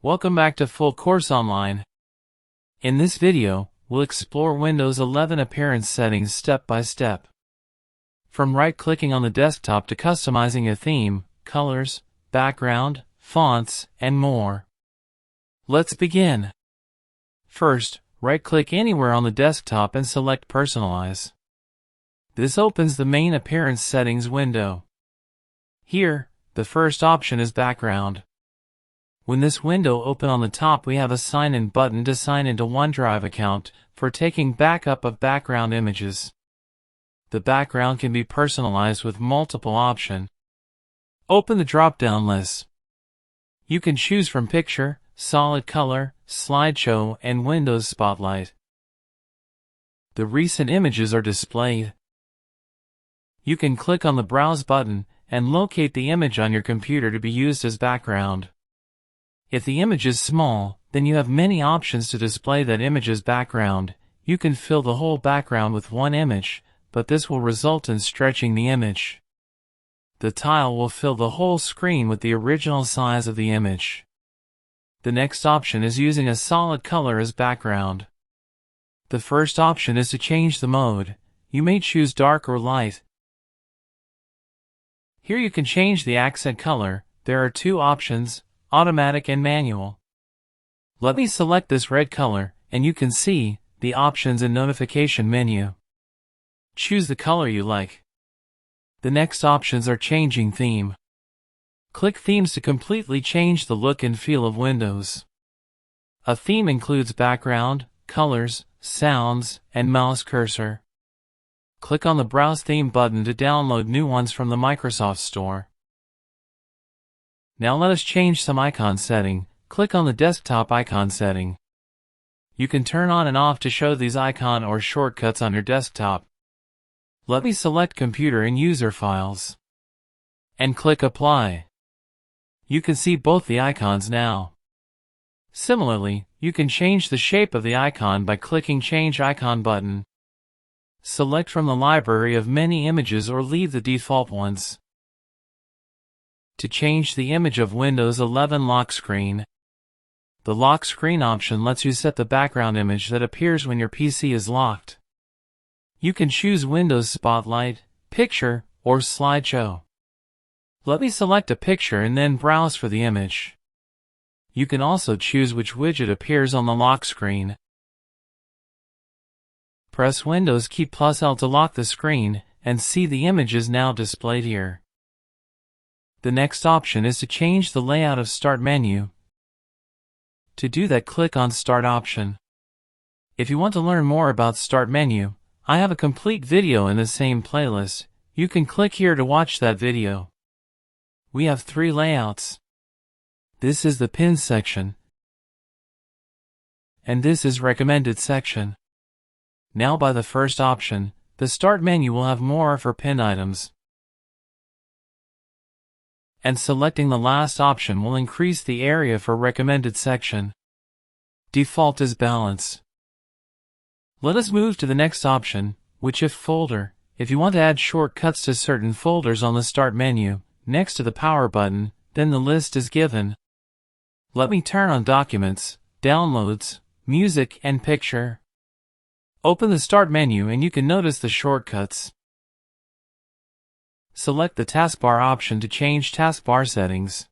Welcome back to Full Course Online. In this video, we'll explore Windows 11 appearance settings step by step. From right-clicking on the desktop to customizing a theme, colors, background, fonts, and more. Let's begin. First, right-click anywhere on the desktop and select Personalize. This opens the main appearance settings window. Here, the first option is background. When this window opens on the top, we have a sign-in button to sign into OneDrive account for taking backup of background images. The background can be personalized with multiple options. Open the drop-down list. You can choose from Picture, Solid Color, Slideshow, and Windows Spotlight. The recent images are displayed. You can click on the Browse button and locate the image on your computer to be used as background. If the image is small, then you have many options to display that image as background. You can fill the whole background with one image, but this will result in stretching the image. The tile will fill the whole screen with the original size of the image. The next option is using a solid color as background. The first option is to change the mode. You may choose dark or light. Here you can change the accent color. There are two options, automatic and manual. Let me select this red color, and you can see the options and notification menu. Choose the color you like. The next options are changing theme. Click Themes to completely change the look and feel of Windows. A theme includes background, colors, sounds, and mouse cursor. Click on the Browse Theme button to download new ones from the Microsoft Store. Now let us change some icon setting. Click on the desktop icon setting. You can turn on and off to show these icon or shortcuts on your desktop. Let me select Computer and User Files. And click Apply. You can see both the icons now. Similarly, you can change the shape of the icon by clicking Change Icon button. Select from the library of many images or leave the default ones. To change the image of Windows 11 lock screen. The lock screen option lets you set the background image that appears when your PC is locked. You can choose Windows Spotlight, Picture, or Slideshow. Let me select a picture and then browse for the image. You can also choose which widget appears on the lock screen. Press Windows key +L to lock the screen, and see the image is now displayed here. The next option is to change the layout of Start menu. To do that, click on Start option. If you want to learn more about Start menu, I have a complete video in the same playlist. You can click here to watch that video. We have three layouts. This is the Pin section, and this is Recommended section. Now by the first option, the Start menu will have more for pinned items. And selecting the last option will increase the area for Recommended section. Default is Balance. Let us move to the next option, which is Folder. If you want to add shortcuts to certain folders on the Start menu, next to the Power button, then the list is given. Let me turn on Documents, Downloads, Music, and Picture. Open the Start menu and you can notice the shortcuts. Select the Taskbar option to change taskbar settings.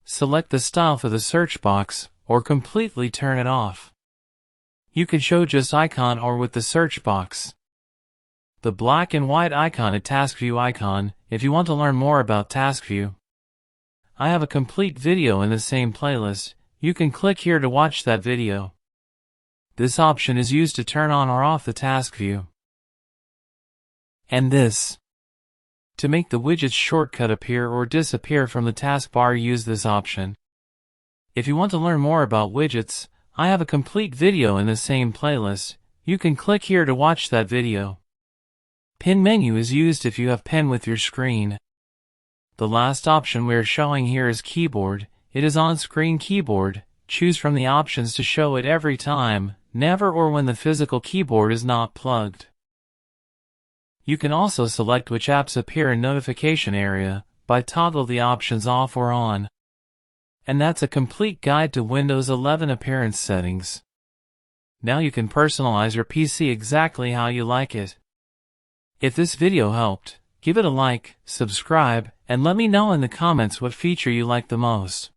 Select the style for the search box, or completely turn it off. You can show just icon or with the search box. The black and white icon at Task View icon, if you want to learn more about Task View. I have a complete video in the same playlist. You can click here to watch that video. This option is used to turn on or off the task view. And this. To make the widget's shortcut appear or disappear from the taskbar, use this option. If you want to learn more about widgets, I have a complete video in the same playlist. You can click here to watch that video. Pin menu is used if you have pen with your screen. The last option we are showing here is Keyboard. It is on-screen keyboard. Choose from the options to show it every time, never, or when the physical keyboard is not plugged. You can also select which apps appear in notification area by toggle the options off or on. And that's a complete guide to Windows 11 appearance settings. Now you can personalize your PC exactly how you like it. If this video helped, give it a like, subscribe, and let me know in the comments what feature you like the most.